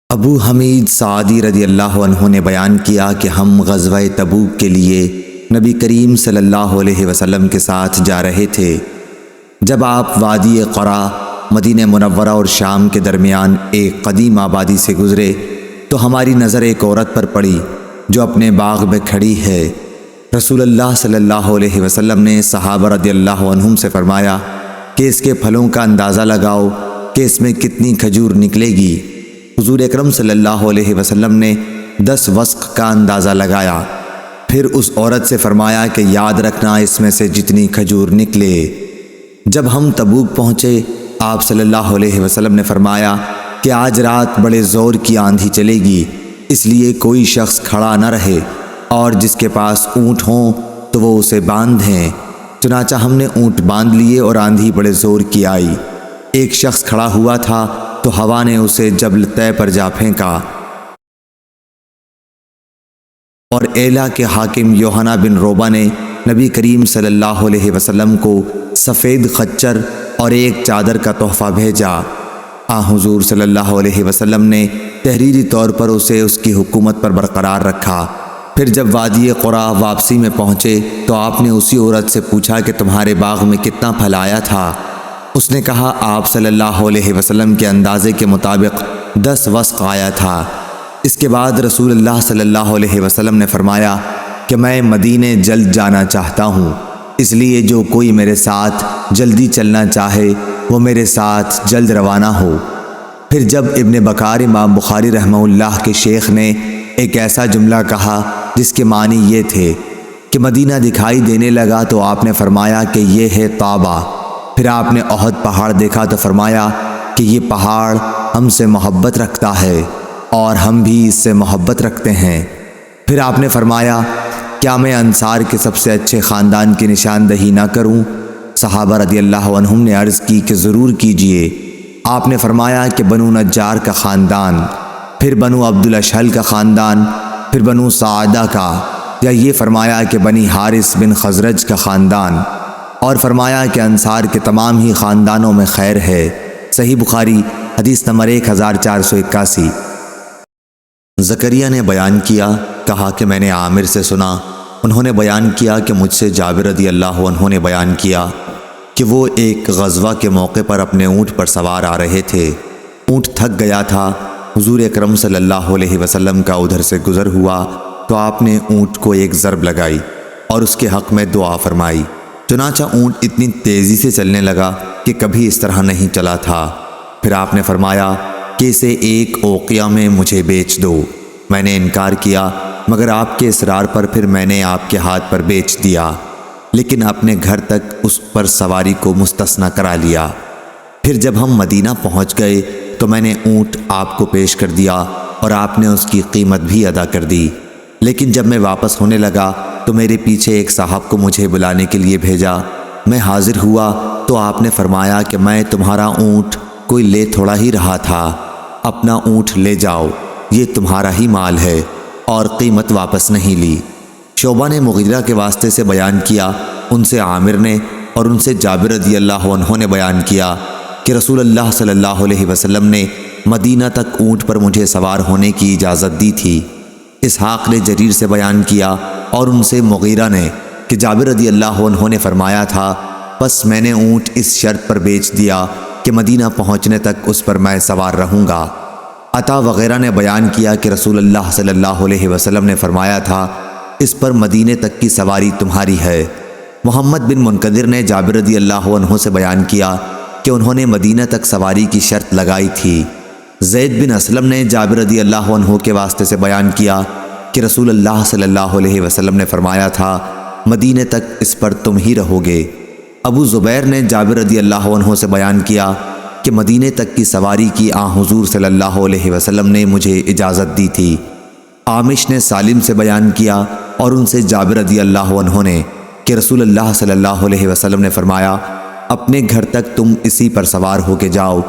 ابو حمید Saadi رضی اللہ عنہ نے بیان کیا کہ ہم غزوہ تبوک کے لیے نبی کریم صلی اللہ علیہ وسلم کے ساتھ جا رہے تھے۔ جب آپ وادی قرا مدینہ منورہ اور شام کے درمیان ایک قدیم آبادی سے گزرے تو ہماری نظر ایک عورت پر پڑی جو اپنے باغ میں کھڑی ہے۔ رسول اللہ صلی اللہ علیہ وسلم نے صحابہ رضی اللہ عنہم سے فرمایا کہ اس کے پھلوں کا اندازہ لگاؤ کہ اس میں کتنی کھجور نکلے گی۔ حضور اکرم صلی اللہ علیہ وسلم نے 10 وسق کا اندازہ لگایا، پھر اس عورت سے فرمایا کہ یاد رکھنا اس میں سے جتنی کھجور نکلے۔ جب ہم تبوک پہنچے آپ صلی اللہ علیہ وسلم نے فرمایا کہ آج رات بڑے زور کی آندھی چلے گی، اس لیے کوئی شخص کھڑا نہ رہے اور جس کے پاس اونٹ ہوں تو وہ اسے باندھیں۔ چنانچہ ہم نے اونٹ باندھ لیے اور آندھی بڑے زور کی آئی۔ ایک شخص کھڑا ہوا تھا تو ہوا نے اسے جبل طے پر جا پھینکا، اور ایلا کے حاکم یوحنا بن روبہ نے نبی کریم صلی اللہ علیہ وسلم کو سفید خچر اور ایک چادر کا تحفہ بھیجا۔ حضور صلی اللہ علیہ وسلم نے تحریری طور پر اسے اس کی حکومت پر برقرار رکھا۔ پھر جب وادی قرا واپسی میں پہنچے تو آپ نے اسی عورت سے پوچھا کہ تمہارے باغ میں کتنا پھل آیا تھا؟ اس نے کہا آپ صلی اللہ علیہ وسلم کے اندازے کے مطابق 10 وسق آیا تھا۔ اس کے بعد رسول اللہ صلی اللہ علیہ وسلم نے فرمایا کہ میں مدینے جلد جانا چاہتا ہوں، اس لیے جو کوئی میرے ساتھ جلدی چلنا چاہے وہ میرے ساتھ جلد روانہ ہو۔ پھر جب ابن بکار امام بخاری رحمہ اللہ کے شیخ نے ایک ایسا جملہ کہا جس کے معنی یہ تھے کہ مدینہ دکھائی دینے لگا تو آپ نے فرمایا کہ یہ ہے طابہ۔ پھر آپ نے احد پہاڑ دیکھا تو فرمایا کہ یہ پہاڑ ہم سے محبت رکھتا ہے اور ہم بھی اس سے محبت رکھتے ہیں۔ پھر آپ نے فرمایا کیا میں انصار کے سب سے اچھے خاندان کی نشاندہی نہ کروں؟ صحابہ رضی اللہ عنہم نے عرض کی کہ ضرور کیجئے۔ آپ نے فرمایا کہ بنو نجار کا خاندان، پھر بنو عبد الاشہل کا خاندان، پھر بنو سعدہ کا، یا یہ فرمایا کہ بنی حارث بن خزرج کا خاندان، اور فرمایا کہ انصار کے تمام ہی خاندانوں میں خیر ہے۔ صحیح بخاری حدیث نمبر 1481۔ زکریا نے بیان کیا، کہا کہ میں نے عامر سے سنا، انہوں نے بیان کیا کہ مجھ سے جابر رضی اللہ عنہ نے بیان کیا کہ وہ ایک غزوہ کے موقع پر اپنے اونٹ پر سوار آ رہے تھے۔ اونٹ تھک گیا تھا۔ حضور اکرم صلی اللہ علیہ وسلم کا ادھر سے گزر ہوا تو آپ نے اونٹ کو ایک ضرب لگائی اور اس کے حق میں دعا فرمائی۔ چنانچہ اونٹ اتنی تیزی سے چلنے لگا کہ کبھی اس طرح نہیں چلا تھا۔ پھر آپ نے فرمایا کہ اسے ایک اوقیہ میں مجھے بیچ دو۔ میں نے انکار کیا، مگر آپ کے اصرار پر پھر میں نے آپ کے ہاتھ پر بیچ دیا، لیکن اپنے گھر تک اس پر سواری کو مستثنی کرا لیا۔ پھر جب ہم مدینہ پہنچ گئے تو میں نے اونٹ آپ کو پیش کر دیا اور آپ نے اس کی قیمت بھی ادا کر دی۔ لیکن جب میں واپس ہونے لگا تو میرے پیچھے ایک صاحب کو مجھے بلانے کے لیے بھیجا۔ میں حاضر ہوا تو آپ نے فرمایا کہ میں تمہارا اونٹ کوئی لے تھوڑا ہی رہا تھا، اپنا اونٹ لے جاؤ، یہ تمہارا ہی مال ہے، اور قیمت واپس نہیں لی۔ شعبہ نے مغیرہ کے واسطے سے بیان کیا، ان سے عامر نے اور ان سے جابر رضی اللہ عنہ نے بیان کیا کہ رسول اللہ صلی اللہ علیہ وسلم نے مدینہ تک اونٹ پر مجھے سوار ہونے کی اجازت دی تھی۔ اسحاق نے جریر سے بیان کیا اور ان سے مغیرہ نے کہ جابر رضی اللہ عنہ نے فرمایا تھا، بس میں نے اونٹ اس شرط پر بیچ دیا کہ مدینہ پہنچنے تک اس پر میں سوار رہوں گا۔ عطا وغیرہ نے بیان کیا کہ رسول اللہ صلی اللہ علیہ وسلم نے فرمایا تھا، اس پر مدینے تک کی سواری تمہاری ہے۔ محمد بن منقدر نے جابر رضی اللہ عنہ سے بیان کیا کہ انہوں نے مدینہ تک سواری کی شرط لگائی تھی۔ زید بن اسلم نے جابر رضی اللہ عنہ کے واسطے سے بیان کیا کہ رسول اللہ صلی اللہ علیہ وسلم نے فرمایا تھا، مدینے تک اس پر تم ہی رہو گے۔ ابو زبیر نے جابر رضی اللہ عنہ سے بیان کیا کہ مدینے تک کی سواری کی حضور صلی اللہ علیہ وسلم نے مجھے اجازت دی تھی۔ عامش نے سالم سے بیان کیا اور ان سے جابر رضی اللہ عنہ نے کہ رسول اللہ صلی اللہ علیہ وسلم نے فرمایا، اپنے گھر تک تم اسی پر سوار ہو کے جاؤ۔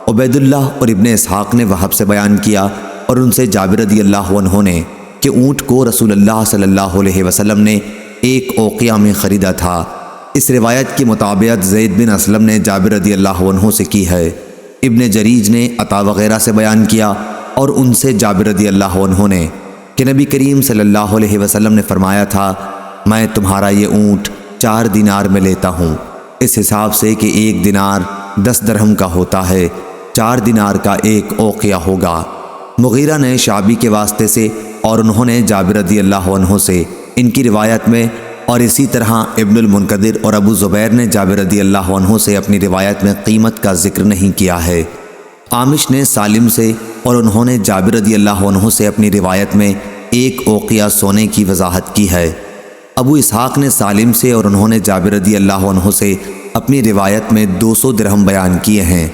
عبید اللہ اور ابن اسحاق نے وہب سے بیان کیا اور ان سے جابر رضی اللہ عنہ نے کہ اونٹ کو رسول اللہ صلی اللہ علیہ وسلم نے ایک اوقیہ میں خریدا تھا۔ اس روایت کی مطابقت زید بن اسلم نے جابر رضی اللہ عنہ سے کی ہے۔ ابن جریج نے عطا وغیرہ سے بیان کیا اور ان سے جابر رضی اللہ عنہ نے کہ نبی کریم صلی اللہ علیہ وسلم نے فرمایا تھا، میں تمہارا یہ اونٹ 4 دینار میں لیتا ہوں، اس حساب سے کہ 1 دینار 10 درہم کا ہوتا ہے، 4 دینار کا 1 اوقیہ ہوگا۔ مغیرہ نے شعبی کے واسطے سے اور انہوں نے جابر رضی اللہ عنہ سے ان کی روایت میں، اور اسی طرح ابن المنکدر اور ابو زبیر نے جابر رضی اللہ عنہ سے اپنی روایت میں قیمت کا ذکر نہیں کیا ہے۔ عامش نے سالم سے اور انہوں نے جابر رضی اللہ عنہ سے اپنی روایت میں 1 اوقیہ سونے کی وضاحت کی ہے۔ ابو اسحاق نے سالم سے اور انہوں نے جابر رضی اللہ عنہ سے اپنی روایت میں 200 درہم بیان کیے ہیں،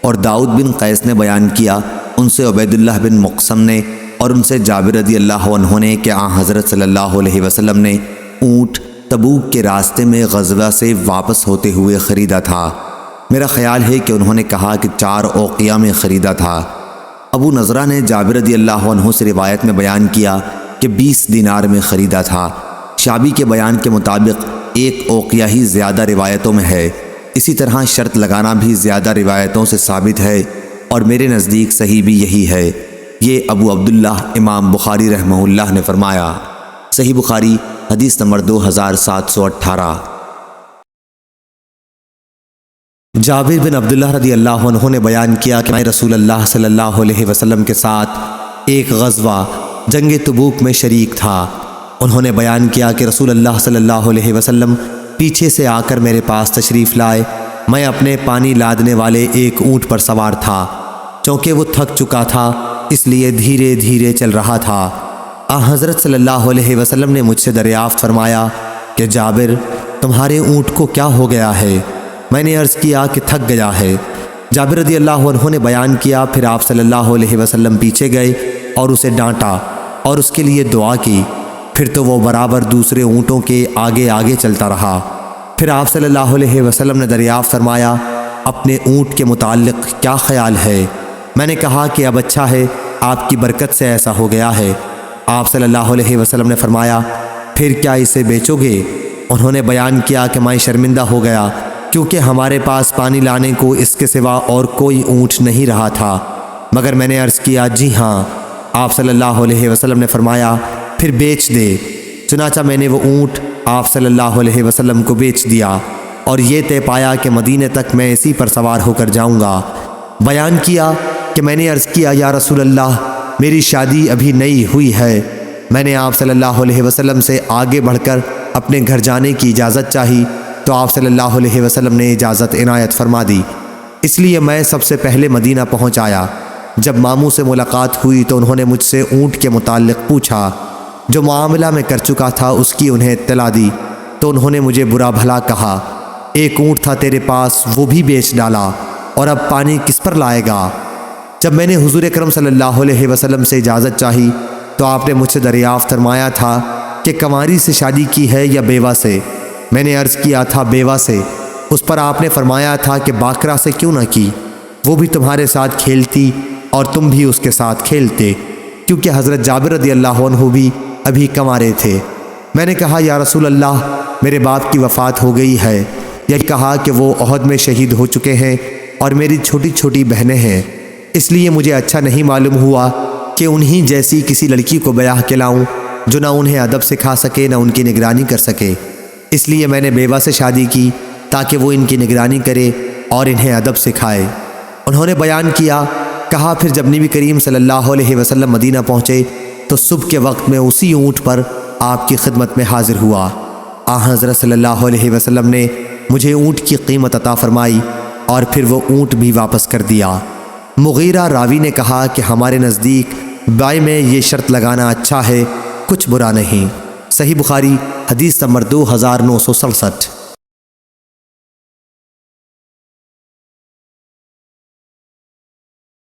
اور داؤد بن قیس نے بیان کیا ان سے عبید اللہ بن مقسم نے اور ان سے جابر رضی اللہ عنہ نے کہ آن حضرت صلی اللہ علیہ وسلم نے اونٹ تبوک کے راستے میں غزوہ سے واپس ہوتے ہوئے خریدا تھا۔ میرا خیال ہے کہ انہوں نے کہا کہ 4 اوقیہ میں خریدا تھا۔ ابو نضرہ نے جابر رضی اللہ عنہ سے روایت میں بیان کیا کہ 20 دینار میں خریدا تھا۔ شعبی کے بیان کے مطابق 1 اوقیہ ہی زیادہ روایتوں میں ہے، اسی طرح شرط لگانا بھی زیادہ روایتوں سے ثابت ہے، اور میرے نزدیک صحیح بھی یہی ہے۔ یہ ابو عبداللہ امام بخاری رحمہ اللہ نے فرمایا۔ صحیح بخاری حدیث نمبر 2718۔ جابر بن عبداللہ رضی اللہ عنہ نے بیان کیا کہ میں رسول اللہ صلی اللہ علیہ وسلم کے ساتھ ایک غزوہ جنگ تبوک میں شریک تھا۔ انہوں نے بیان کیا کہ رسول اللہ صلی اللہ علیہ وسلم پیچھے سے آ کر میرے پاس تشریف لائے۔ میں اپنے پانی لادنے والے ایک اونٹ پر سوار تھا، چونکہ وہ تھک چکا تھا اس لیے دھیرے دھیرے چل رہا تھا۔ حضرت صلی اللہ علیہ وسلم نے مجھ سے دریافت فرمایا کہ جابر، تمہارے اونٹ کو کیا ہو گیا ہے؟ میں نے عرض کیا کہ تھک گیا ہے۔ جابر رضی اللہ عنہ نے بیان کیا، پھر آپ صلی اللہ علیہ وسلم پیچھے گئے اور اسے ڈانٹا اور اس کے لیے دعا کی، پھر تو وہ برابر دوسرے اونٹوں کے آگے آگے چلتا رہا۔ پھر آپ صلی اللہ علیہ وسلم نے دریافت فرمایا، اپنے اونٹ کے متعلق کیا خیال ہے؟ میں نے کہا کہ اب اچھا ہے، آپ کی برکت سے ایسا ہو گیا ہے۔ آپ صلی اللہ علیہ وسلم نے فرمایا، پھر کیا اسے بیچو گے؟ انہوں نے بیان کیا کہ میں شرمندہ ہو گیا، کیونکہ ہمارے پاس پانی لانے کو اس کے سوا اور کوئی اونٹ نہیں رہا تھا، مگر میں نے عرض کیا جی ہاں۔ آپ صلی اللہ علیہ وسلم نے فرمایا، پھر بیچ دے۔ چنانچہ میں نے وہ اونٹ آپ صلی اللہ علیہ وسلم کو بیچ دیا، اور یہ طے پایا کہ مدینے تک میں اسی پر سوار ہو کر جاؤں گا۔ بیان کیا کہ میں نے عرض کیا، یا رسول اللہ، میری شادی ابھی نئی ہوئی ہے۔ میں نے آپ صلی اللہ علیہ وسلم سے آگے بڑھ کر اپنے گھر جانے کی اجازت چاہی، تو آپ صلی اللہ علیہ وسلم نے اجازت عنایت فرما دی۔ اس لیے میں سب سے پہلے مدینہ پہنچ آیا۔ جب ماموں سے ملاقات ہوئی تو انہوں نے مجھ سے اونٹ کے متعلق پوچھا، جو معاملہ میں کر چکا تھا اس کی انہیں اطلاع دی، تو انہوں نے مجھے برا بھلا کہا، ایک اونٹ تھا تیرے پاس، وہ بھی بیچ ڈالا، اور اب پانی کس پر لائے گا؟ جب میں نے حضور اکرم صلی اللہ علیہ وسلم سے اجازت چاہی تو آپ نے مجھ سے دریافت فرمایا تھا کہ کنواری سے شادی کی ہے یا بیوہ سے؟ میں نے عرض کیا تھا بیوہ سے۔ اس پر آپ نے فرمایا تھا کہ باقرہ سے کیوں نہ کی؟ وہ بھی تمہارے ساتھ کھیلتی اور تم بھی اس کے ساتھ کھیلتے، کیونکہ حضرت جابر رضی اللہ عنہ بھی ابھی کنوارے تھے۔ میں نے کہا، یا رسول اللہ، میرے باپ کی وفات ہو گئی ہے۔ یہ کہا کہ وہ احد میں شہید ہو چکے ہیں اور میری چھوٹی چھوٹی بہنیں ہیں، اس لیے مجھے اچھا نہیں معلوم ہوا کہ انہی جیسی کسی لڑکی کو بیاہ کے لاؤں جو نہ انہیں ادب سکھا سکے نہ ان کی نگرانی کر سکے۔ اس لیے میں نے بیوہ سے شادی کی تاکہ وہ ان کی نگرانی کرے اور انہیں ادب سکھائے۔ انہوں نے بیان کیا، کہا پھر جب نبی کریم صلی اللہ علیہ وسلم مدینہ پہنچے تو صبح کے وقت میں اسی اونٹ پر آپ کی خدمت میں حاضر ہوا۔ حضرت صلی اللہ علیہ وسلم نے مجھے اونٹ کی قیمت عطا فرمائی اور پھر وہ اونٹ بھی واپس کر دیا۔ مغیرہ راوی نے کہا کہ ہمارے نزدیک بائع میں یہ شرط لگانا اچھا ہے، کچھ برا نہیں۔ صحیح بخاری حدیث نمبر 2967۔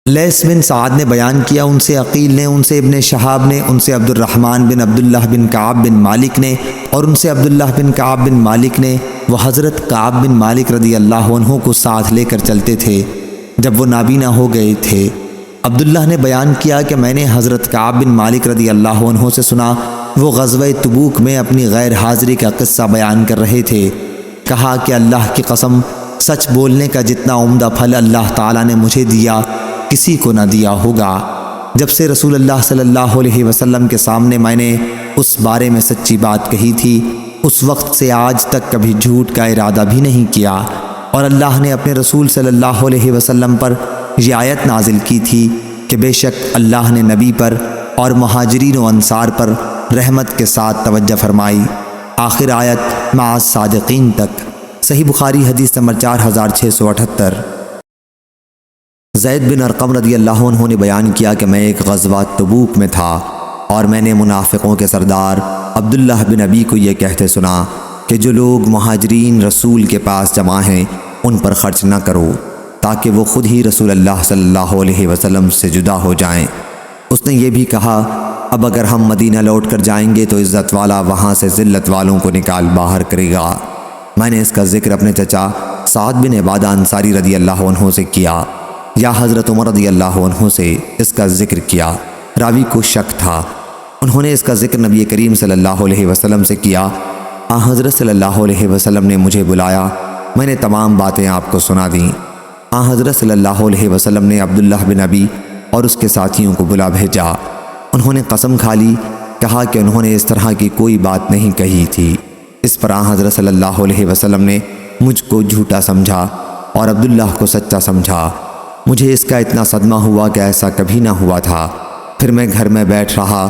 لیث بن سعد نے بیان کیا، ان سے عقیل نے، ان سے ابن شہاب نے، ان سے عبد الرحمن بن عبداللہ بن کعب بن مالک نے، اور ان سے عبداللہ بن کعب بن مالک نے، وہ حضرت کعب بن مالک رضی اللہ عنہ کو ساتھ لے کر چلتے تھے جب وہ نابینا ہو گئے تھے۔ عبداللہ نے بیان کیا کہ میں نے حضرت کعب بن مالک رضی اللہ عنہ سے سنا، وہ غزوہ تبوک میں اپنی غیر حاضری کا قصہ بیان کر رہے تھے۔ کہا کہ اللہ کی قسم، سچ بولنے کا جتنا عمدہ پھل اللہ تعالیٰ نے مجھے دیا کسی کو نہ دیا ہوگا۔ جب سے رسول اللہ صلی اللہ علیہ وسلم کے سامنے میں نے اس بارے میں سچی بات کہی تھی، اس وقت سے آج تک کبھی جھوٹ کا ارادہ بھی نہیں کیا، اور اللہ نے اپنے رسول صلی اللہ علیہ وسلم پر یہ آیت نازل کی تھی کہ بے شک اللہ نے نبی پر اور مہاجرین و انصار پر رحمت کے ساتھ توجہ فرمائی، آخر آیت مع الصادقین تک۔ صحیح بخاری حدیث نمبر 4678۔ زید بن ارقم رضی اللہ عنہ نے بیان کیا کہ میں ایک غزوہ تبوک میں تھا اور میں نے منافقوں کے سردار عبداللہ بن ابی کو یہ کہتے سنا کہ جو لوگ مہاجرین رسول کے پاس جمع ہیں ان پر خرچ نہ کرو تاکہ وہ خود ہی رسول اللہ صلی اللہ علیہ وسلم سے جدا ہو جائیں۔ اس نے یہ بھی کہا اب اگر ہم مدینہ لوٹ کر جائیں گے تو عزت والا وہاں سے ذلت والوں کو نکال باہر کرے گا۔ میں نے اس کا ذکر اپنے چچا سعد بن عبادہ انصاری رضی اللہ عنہ سے کیا یا حضرت عمر رضی اللہ عنہ سے اس کا ذکر کیا، راوی کو شک تھا۔ انہوں نے اس کا ذکر نبی کریم صلی اللہ علیہ وسلم سے کیا۔ حضرت صلی اللہ علیہ وسلم نے مجھے بلایا، میں نے تمام باتیں آپ کو سنا دیں۔ حضرت صلی اللہ علیہ وسلم نے عبداللہ بن ابی اور اس کے ساتھیوں کو بلا بھیجا۔ انہوں نے قسم کھا لی، کہا کہ انہوں نے اس طرح کی کوئی بات نہیں کہی تھی۔ اس پر حضرت صلی اللہ علیہ وسلم نے مجھ کو جھوٹا سمجھا اور عبداللہ کو سچا سمجھا۔ مجھے اس کا اتنا صدمہ ہوا کہ ایسا کبھی نہ ہوا تھا۔ پھر میں گھر میں بیٹھ رہا،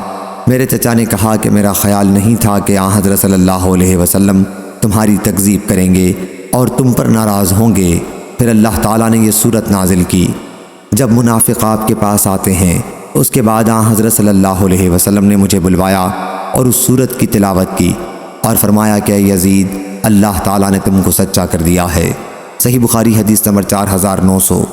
میرے چچا نے کہا کہ میرا خیال نہیں تھا کہ حضرت صلی اللہ علیہ وسلم تمہاری تکذیب کریں گے اور تم پر ناراض ہوں گے۔ پھر اللہ تعالیٰ نے یہ صورت نازل کی، جب منافق آپ کے پاس آتے ہیں۔ اس کے بعد حضرت صلی اللہ علیہ وسلم نے مجھے بلوایا اور اس صورت کی تلاوت کی اور فرمایا کہ اے یزید، اللہ تعالیٰ نے تم کو سچا کر دیا ہے۔ صحیح بخاری حدیث نمبر 4900۔